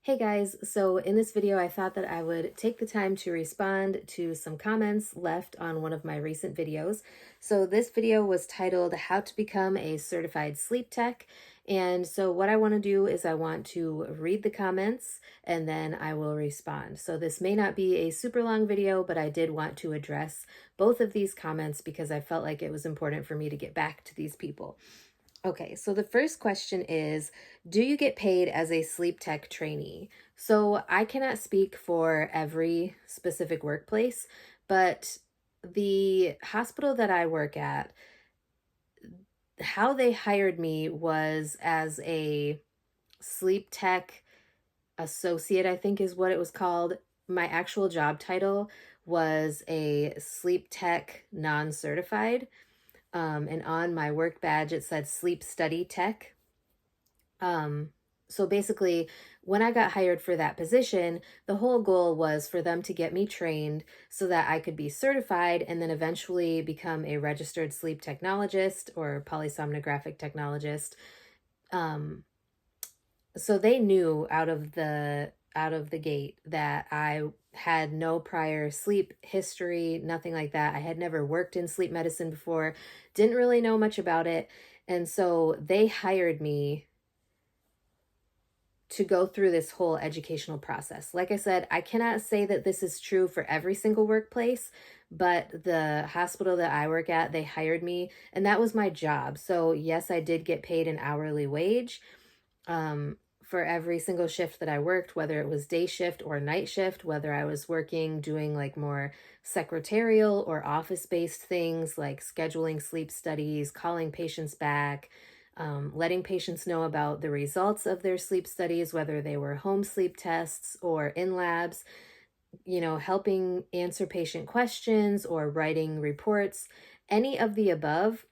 Hey guys, so in this video, I thought that I would take the time to respond to some comments left on one of my recent videos. So this video was titled How to Become a Certified Sleep Tech. And so what I want to do is I want to read the comments and then I will respond. So this may not be a super long video, but I did want to address both of these comments because I felt like it was important for me to get back to these people. Okay, so the first question is, do you get paid as a sleep tech trainee? So I cannot speak for every specific workplace, but the hospital that I work at, how they hired me was as a sleep tech associate, I think is what it was called. My actual job title was a sleep tech non-certified. And on my work badge, it said sleep study tech. Um, so basically, when I got hired for that position, the whole goal was for them to get me trained so that I could be certified and then eventually become a registered sleep technologist or polysomnographic technologist. Um, so they knew out of the gate that I had no prior sleep history, nothing like that. I had never worked in sleep medicine before, didn't really know much about it. And so they hired me to go through this whole educational process. Like I said, I cannot say that this is true for every single workplace, but the hospital that I work at, they hired me and that was my job. So yes, I did get paid an hourly wage for every single shift that I worked, whether it was day shift or night shift, whether I was working doing like more secretarial or office-based things like scheduling sleep studies, calling patients back, letting patients know about the results of their sleep studies, whether they were home sleep tests or in labs, helping answer patient questions or writing reports, any of the above.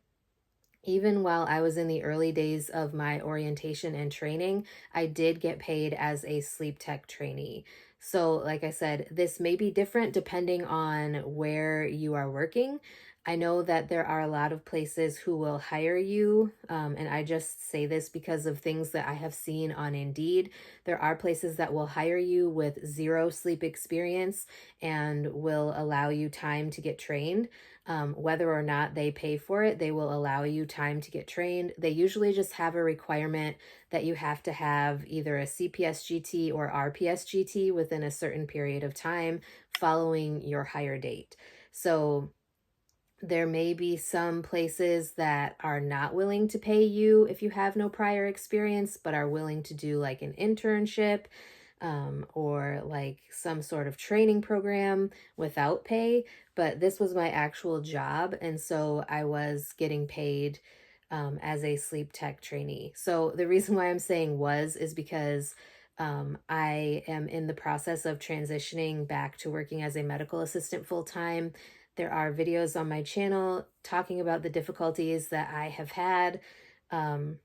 Even while I was in the early days of my orientation and training, I did get paid as a sleep tech trainee. So, like I said, this may be different depending on where you are working. I know that there are a lot of places who will hire you, and I just say this because of things that I have seen on Indeed. There are places that will hire you with zero sleep experience and will allow you time to get trained. Whether or not they pay for it, they will allow you time to get trained. They usually just have a requirement that you have to have either a CPSGT or RPSGT within a certain period of time following your hire date. So there may be some places that are not willing to pay you if you have no prior experience, but are willing to do like an internship or like some sort of training program without pay. But this was my actual job. And so I was getting paid as a sleep tech trainee. So the reason why I'm saying was is because I am in the process of transitioning back to working as a medical assistant full time. There are videos on my channel talking about the difficulties that I have had um,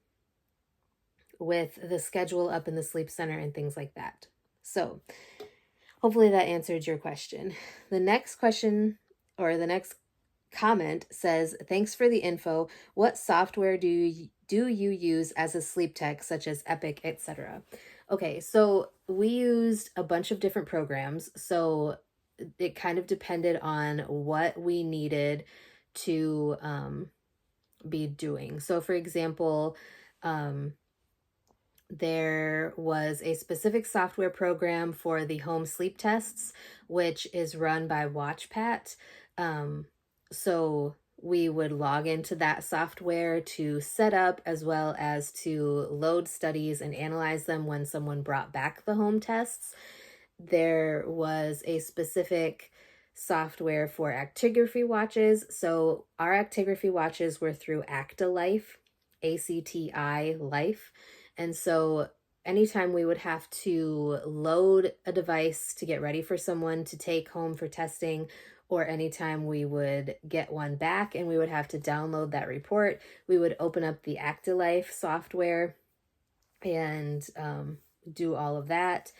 with the schedule up in the sleep center and things like that. So hopefully that answered your question. The next question or the next comment says, thanks for the info. What software do you use as a sleep tech, such as Epic, etc.? Okay, so we used a bunch of different programs. So it kind of depended on what we needed to be doing. So for example, there was a specific software program for the home sleep tests, which is run by WatchPat. So we would log into that software to set up as well as to load studies and analyze them when someone brought back the home tests. There was a specific software for actigraphy watches. So our actigraphy watches were through ActiLife, ACTI Life. And so anytime we would have to load a device to get ready for someone to take home for testing, or anytime we would get one back and we would have to download that report, we would open up the ActiLife software and do all of that.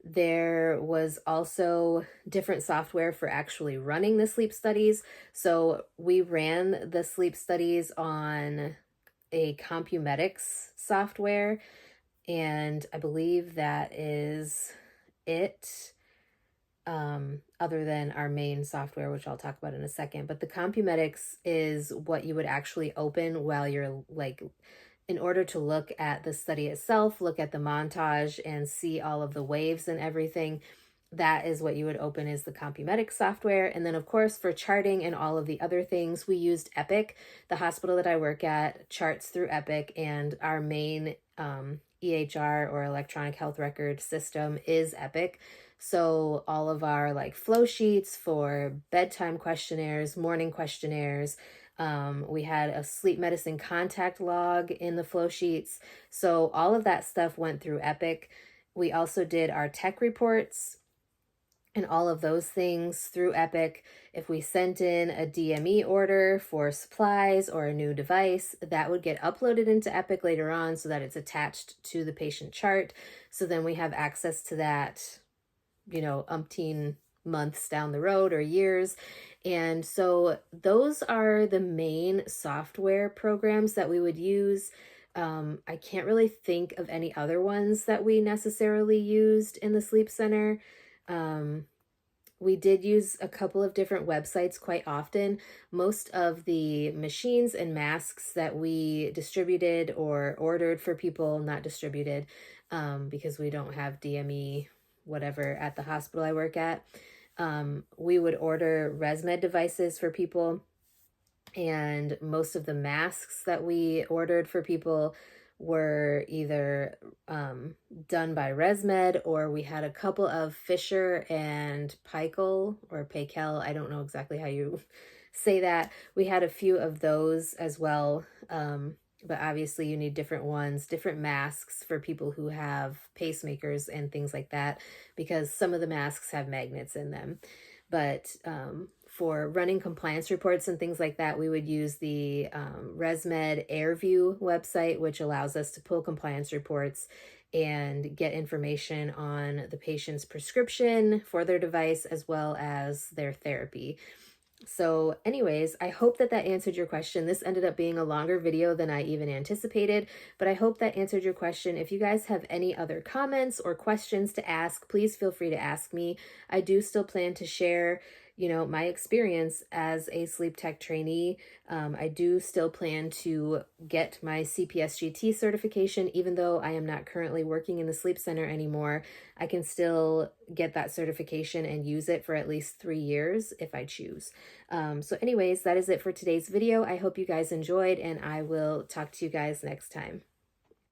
There was also different software for actually running the sleep studies. So we ran the sleep studies on a Compumedics software. And I believe that is it, other than our main software, which I'll talk about in a second. But the Compumedics is what you would actually open while you're like, in order to look at the study itself, look at the montage and see all of the waves and everything. That is what you would open, is the Compumedics software. And then of course for charting and all of the other things, we used Epic. The hospital that I work at charts through Epic, and our main EHR, or electronic health record system, is Epic. So all of our like flow sheets for bedtime questionnaires, morning questionnaires, we had a sleep medicine contact log in the flow sheets. So all of that stuff went through Epic. We also did our tech reports and all of those things through Epic. If we sent in a DME order for supplies or a new device, that would get uploaded into Epic later on so that it's attached to the patient chart. So then we have access to that, umpteen months down the road or years. And so those are the main software programs that we would use. I can't really think of any other ones that we necessarily used in the sleep center. We did use a couple of different websites quite often. Most of the machines and masks that we distributed or ordered for people, not distributed, because we don't have DME whatever at the hospital I work at. We would order ResMed devices for people, and most of the masks that we ordered for people were either done by ResMed, or we had a couple of Fisher and Paykel, or Paykel, I don't know exactly how you say that. We had a few of those as well. But obviously you need different ones, different masks for people who have pacemakers and things like that, because some of the masks have magnets in them. But for running compliance reports and things like that, we would use the ResMed AirView website, which allows us to pull compliance reports and get information on the patient's prescription for their device as well as their therapy. So anyways, I hope that answered your question. This ended up being a longer video than I even anticipated, but I hope that answered your question. If you guys have any other comments or questions to ask, please feel free to ask me. I do still plan to share, my experience as a sleep tech trainee. I do still plan to get my CPSGT certification, even though I am not currently working in the sleep center anymore. I can still get that certification and use it for at least 3 years if I choose. So anyways, that is it for today's video. I hope you guys enjoyed, and I will talk to you guys next time.